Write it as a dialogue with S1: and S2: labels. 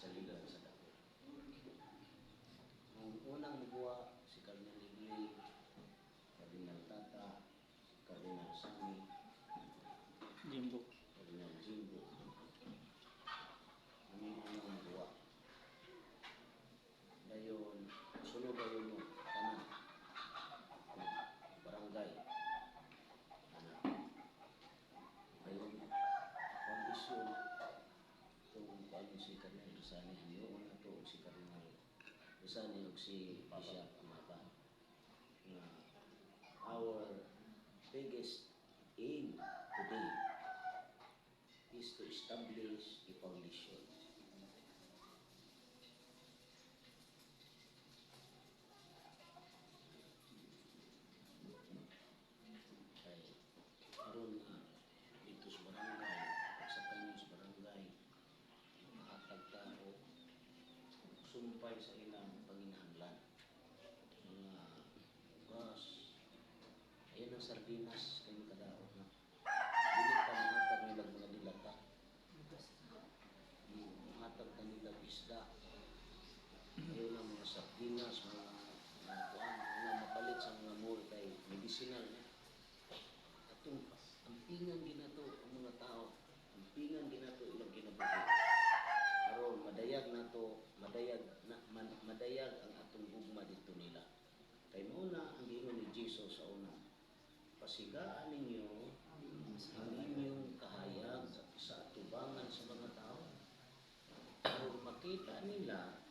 S1: saligan sa dako. Ang unang mubuwa si Cardinal Igli, Cardinal Tata, Cardinal Sami,
S2: Jimbo.
S1: Cardinal Jimbo. Ang unang mubuwa. Dayon, sunod dayon mo, tanan, barangay. Dayon, kondisyon, itong paano si Cardinal Rosani, haniyoon na ito si Cardinal Rosani o si Bishop Amapa. Our biggest aim today is to establish a foundation. Kaya, karon dito sa barangay, sa kanyo sa barangay, mahatag tao, sumpay sa ilang panginahanglan. Mga gas, ayan ang sardinas kayo kadaot na. Dili pa mahatag nilang mga dilata. Mahatag na nilang isda. Ayun ang mga sardinas, mga kuan, mga mapalit sa mga mall kay medicinal. Atong ampingan ginato ang mga tao. Ampingan ginato ilang kinabuhi. Aron madayag nato, madayag ang atong gugma dito nila. Kay muna ang giingon ni Jesus sa una, pasigaan ninyo ang inyong kahayag sa atubangan sa mga tao. Aron makita nila